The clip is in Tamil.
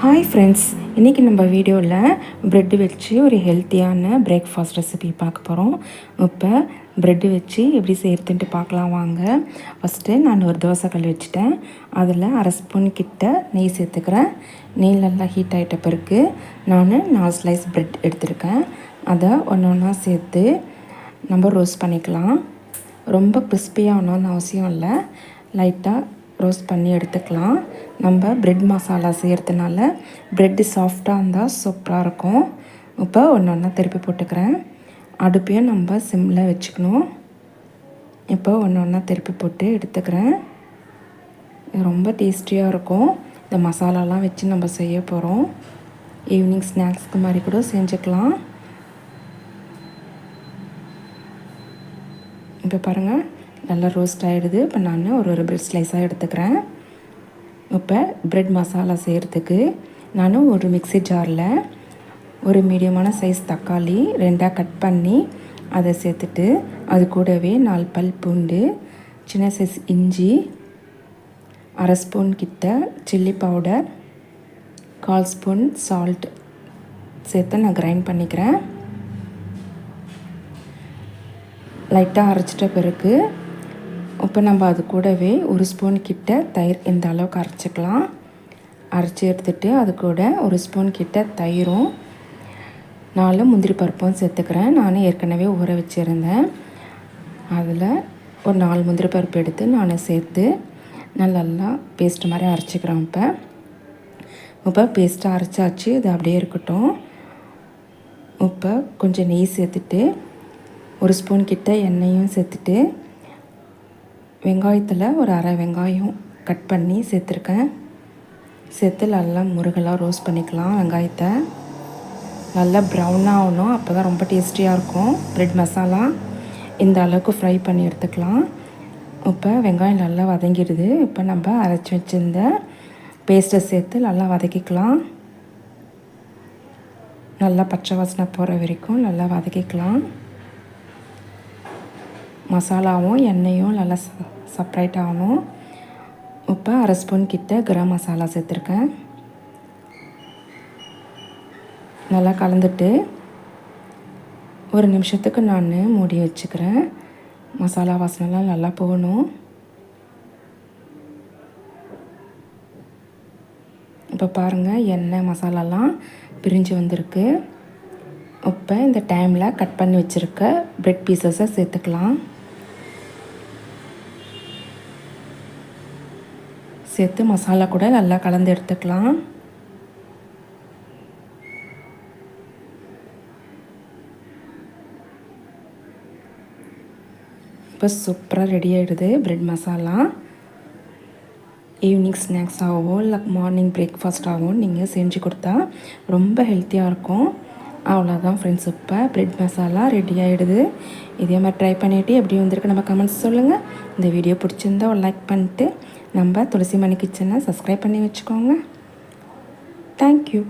ஹாய் ஃப்ரெண்ட்ஸ், இன்றைக்கி நம்ம வீடியோவில் ப்ரெட்டு வச்சு ஒரு ஹெல்த்தியான பிரேக்ஃபாஸ்ட் ரெசிபி பார்க்க போகிறோம். இப்போ ப்ரெட்டு வச்சு எப்படி செய்கிறதுன்ட்டு பார்க்கலாம் வாங்க. ஃபஸ்ட்டு நான் ஒரு தோசைக்கல் வச்சுட்டேன். அதில் அரை ஸ்பூன் கிட்ட நெய் சேர்த்துக்கிறேன். நெய் நல்லா ஹீட் ஆகிட்ட பிறகு நான் 4 ஸ்லைஸ் ப்ரெட் எடுத்துருக்கேன். அதை ஒன்று ஒன்றா சேர்த்து நம்ம ரோஸ்ட் பண்ணிக்கலாம். ரொம்ப கிறிஸ்பியாகணும்னு அவசியம் இல்லை, லைட்டாக ரோஸ்ட் பண்ணி எடுத்துக்கலாம். நம்ம ப்ரெட் மசாலா செய்கிறதுனால ப்ரெட்டு சாஃப்டாக இருந்தால் சூப்பராக இருக்கும். இப்போ ஒன்று ஒன்றா திருப்பி போட்டுக்கிறேன். அடுப்பையும் நம்ம சிம்மில் வச்சுக்கணும். இப்போ ஒன்று ஒன்றா திருப்பி போட்டு எடுத்துக்கிறேன். இது ரொம்ப டேஸ்டியாக இருக்கும். இந்த மசாலாலாம் வச்சு நம்ம செய்ய போகிறோம். ஈவினிங் ஸ்நாக்ஸ்க்கு மாதிரி கூட செஞ்சுக்கலாம். இப்போ பாருங்கள், நல்லா ரோஸ்ட் ஆகிடுது. இப்போ நான் ஒரு ப்ரெட் ஸ்லைஸாக எடுத்துக்கிறேன். இப்போ ப்ரெட் மசாலா செய்கிறதுக்கு நான் ஒரு மிக்ஸி ஜாரில் ஒரு மீடியமான சைஸ் தக்காளி 2ஆக கட் பண்ணி அதை சேர்த்துட்டு, அது கூடவே 4 பல் பூண்டு, சின்ன சைஸ் இஞ்சி, அரை ஸ்பூன் கிட்ட சில்லி பவுடர், 1/4 ஸ்பூன் சால்ட் சேர்த்து நான் கிரைண்ட் பண்ணிக்கிறேன். லைட்டாக அரைச்சிட்ட பிறகு இப்போ நம்ம அது கூடவே 1 ஸ்பூன் கிட்ட தயிர் இந்த அளவுக்கு அரைச்சிக்கலாம். அரைச்சி எடுத்துகிட்டு அது கூட 1 ஸ்பூன் கிட்ட தயிரும் 4 முந்திரி பருப்பும் சேர்த்துக்கிறேன். நான் ஏற்கனவே ஊற வச்சுருந்தேன். அதில் ஒரு 4 முந்திரி பருப்பு எடுத்து நான் சேர்த்து நல்லா பேஸ்ட் மாதிரி அரைச்சிக்கிறேன். இப்போ பேஸ்ட்டாக அரைச்சாச்சு, இது அப்படியே இருக்கட்டும். இப்போ கொஞ்சம் நெய் சேர்த்துட்டு 1 ஸ்பூன் கிட்ட எண்ணெயும் சேர்த்துட்டு வெங்காயத்தில் ஒரு அரை வெங்காயம் கட் பண்ணி சேர்த்துருக்கேன். சேர்த்து நல்லா முருகலாக ரோஸ்ட் பண்ணிக்கலாம். வெங்காயத்தை நல்லா ப்ரௌனாக ஆகணும், அப்போ தான் ரொம்ப டேஸ்டியாக இருக்கும். ப்ரெட் மசாலா இந்த அளவுக்கு ஃப்ரை பண்ணி எடுத்துக்கலாம். இப்போ வெங்காயம் நல்லா வதங்கிடுது. இப்போ நம்ம அரைச்சி வச்சுருந்த பேஸ்ட்டை சேர்த்து நல்லா வதக்கிக்கலாம். நல்லா பச்சை வாசனை போகிற வரைக்கும் நல்லா வதக்கிக்கலாம். மசாலாவும் எண்ணெயும் நல்லா செப்ரேட் ஆகணும். இப்போ அரை ஸ்பூன் கிட்ட கரம் மசாலா சேர்த்துருக்கேன். நல்லா கலந்துட்டு ஒரு நிமிஷத்துக்கு நான் மூடி வச்சுக்கிறேன். மசாலா வாசனைலாம் நல்லா போகணும். இப்போ பாருங்கள், எண்ணெய் மசாலாலாம் பிரிஞ்சு வந்திருக்கு. இப்போ இந்த டைமில் கட் பண்ணி வச்சுருக்க ப்ரெட் பீசஸை சேர்த்துக்கலாம். சேர்த்து மசாலா கூட நல்லா கலந்து எடுத்துக்கலாம். இப்போ சூப்பராக ரெடி ஆகிடுது ப்ரெட் மசாலா. ஈவினிங் ஸ்நாக்ஸாகவும் இல்லை மார்னிங் பிரேக்ஃபாஸ்ட்டாகவும் நீங்கள் செஞ்சு கொடுத்தா ரொம்ப ஹெல்த்தியாக இருக்கும். அவ்வளோதான் ஃப்ரெண்ட்ஸ், இப்போ ப்ரெட் மசாலா ரெடி ஆகிடுது. இதே மாதிரி ட்ரை பண்ணிவிட்டு எப்படி வந்திருக்கு நம்ம கமெண்ட்ஸ் சொல்லுங்கள். இந்த வீடியோ பிடிச்சிருந்தா ஒரு லைக் பண்ணிட்டு நம்ம துளசி மணி கிச்சனை சப்ஸ்கிரைப் பண்ணி வச்சுக்கோங்க. தேங்க்யூ.